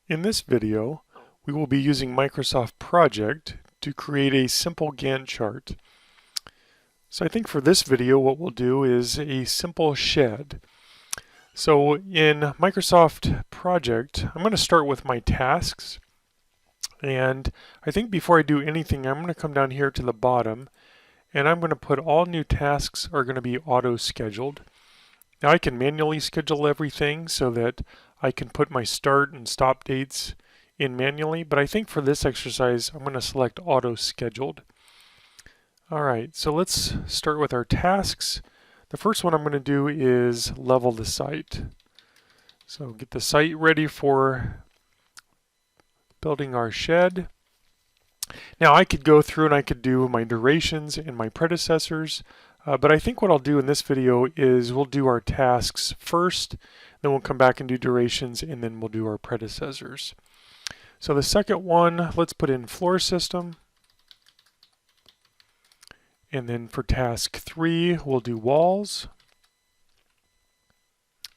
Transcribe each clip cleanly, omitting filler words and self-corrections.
In this video, we will be using Microsoft Project to create a simple Gantt chart. So I think for this video what we'll do is a simple shed. So in Microsoft Project, I'm going to start with my tasks. And I think before I do anything, I'm going to come down here to the bottom and I'm going to put all new tasks are going to be auto-scheduled. Now I can manually schedule everything so that I can put my start and stop dates in manually, but I think for this exercise I'm going to select auto scheduled. Alright, so let's start with our tasks. The first one I'm going to do is level the site. So get the site ready for building our shed. Now I could go through and I could do my durations and my predecessors, but I think what I'll do in this video is we'll do our tasks first, then we'll come back and do durations, and then we'll do our predecessors. So the second one, let's put in floor system. And then for task 3, we'll do walls.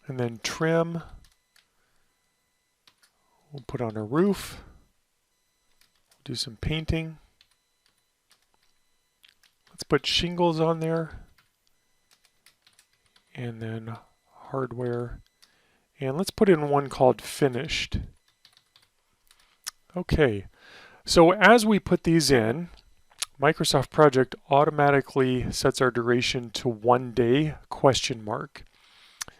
And then trim. We'll put on a roof. Do some painting. Let's put shingles on there. And then hardware. And let's put in one called finished. Okay, so as we put these in, Microsoft Project automatically sets our duration to 1 day question mark.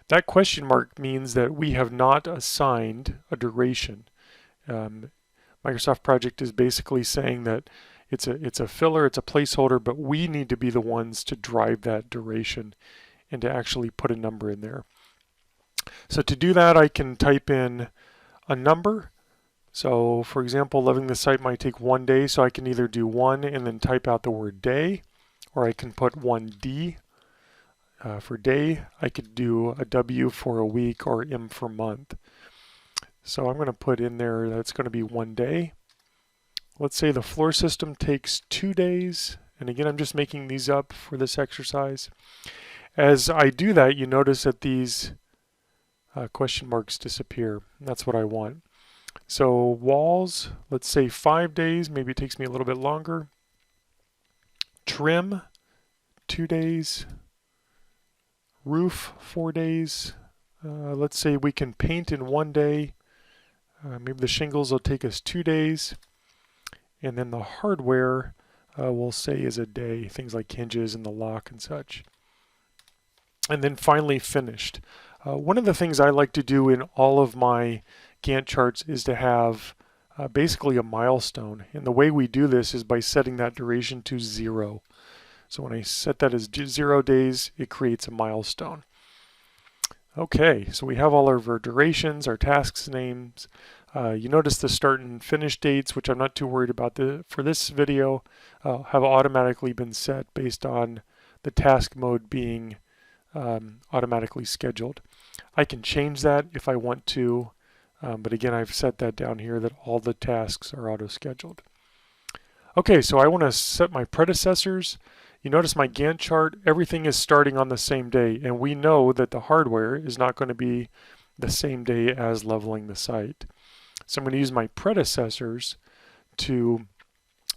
That question mark means that we have not assigned a duration. Microsoft Project is basically saying that it's a filler, it's a placeholder, but we need to be the ones to drive that duration and to actually put a number in there. So to do that, I can type in a number. So for example, leveling the site might take 1 day, so I can either do 1 and then type out the word day, or I can put 1D for day. I could do a W for a week or M for month. So I'm going to put in there that's going to be 1 day. Let's say the floor system takes 2 days, and again I'm just making these up for this exercise. As I do that, you notice that these question marks disappear. That's what I want. So walls, let's say 5 days, maybe it takes me a little bit longer. Trim, 2 days. Roof, 4 days. Let's say we can paint in 1 day. Maybe the shingles will take us 2 days. And then the hardware we'll say is a day, things like hinges and the lock and such. And then finally finished. One of the things I like to do in all of my Gantt charts is to have basically a milestone. And the way we do this is by setting that duration to 0. So when I set that as 0 days, it creates a milestone. Okay, so we have all of our durations, our tasks names. You notice the start and finish dates, which I'm not too worried about for this video, have automatically been set based on the task mode being automatically scheduled. I can change that if I want to, but again I've set that down here that all the tasks are auto-scheduled. Okay, so I want to set my predecessors. You notice my Gantt chart, everything is starting on the same day, and we know that the hardware is not going to be the same day as leveling the site. So I'm going to use my predecessors to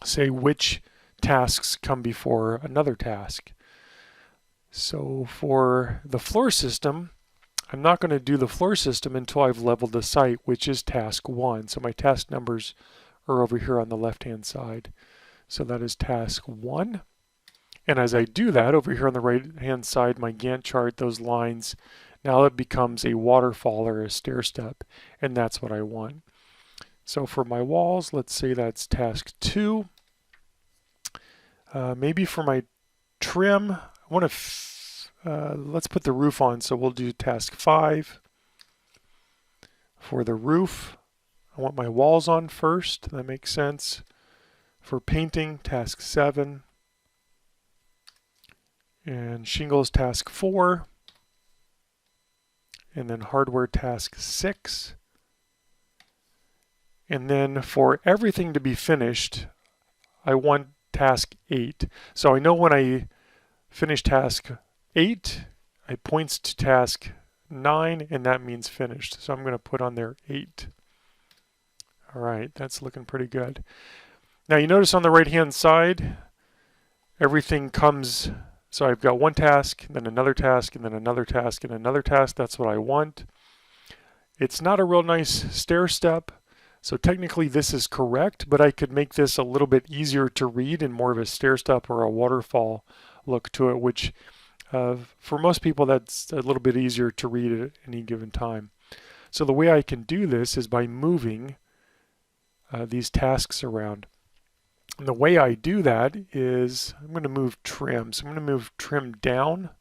say which tasks come before another task. So for the floor system, I'm not going to do the floor system until I've leveled the site, which is task 1. So my task numbers are over here on the left-hand side. So that is task 1. And as I do that, over here on the right-hand side, my Gantt chart, those lines, now it becomes a waterfall or a stair step, and that's what I want. So for my walls, let's say that's task 2. Maybe for my trim, I want to let's put the roof on, so we'll do task 5. For the roof, I want my walls on first. That makes sense. For painting, task 7. And shingles, task 4. And then hardware, task 6. And then for everything to be finished, I want task 8. So I know when I finish task 8, it points to task 9, and that means finished. So I'm going to put on there 8. All right, that's looking pretty good. Now you notice on the right hand side, everything comes, so I've got one task, then another task, and then another task, and another task. That's what I want. It's not a real nice stair step, so technically this is correct, but I could make this a little bit easier to read and more of a stair step or a waterfall look to it, which for most people that's a little bit easier to read at any given time. So the way I can do this is by moving these tasks around. And the way I do that is I'm going to move trim. So I'm going to move trim down.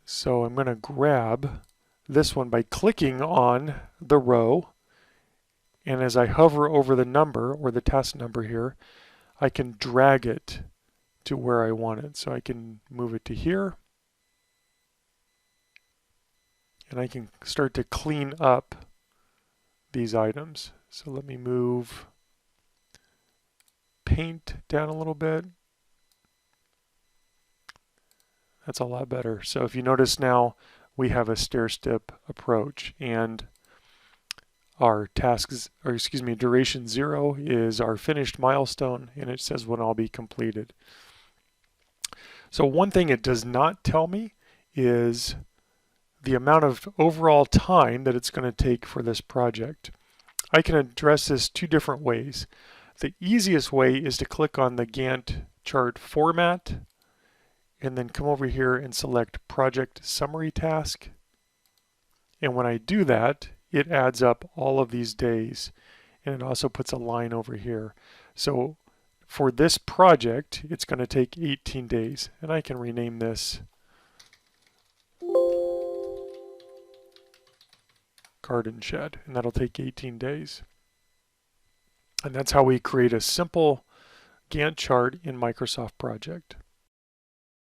So I'm going to grab this one by clicking on the row, and as I hover over the number or the task number here, I can drag it to where I want it. So I can move it to here, and I can start to clean up these items. So let me move paint down a little bit. That's a lot better. So if you notice now, we have a stair step approach, and our tasks, or excuse me, duration 0 is our finished milestone, and it says when I'll be completed. So one thing it does not tell me is the amount of overall time that it's going to take for this project. I can address this two different ways. The easiest way is to click on the Gantt chart format and then come over here and select Project Summary Task. And when I do that, it adds up all of these days, and it also puts a line over here. So for this project, it's going to take 18 days, and I can rename this Garden Shed, and that'll take 18 days. And that's how we create a simple Gantt chart in Microsoft Project.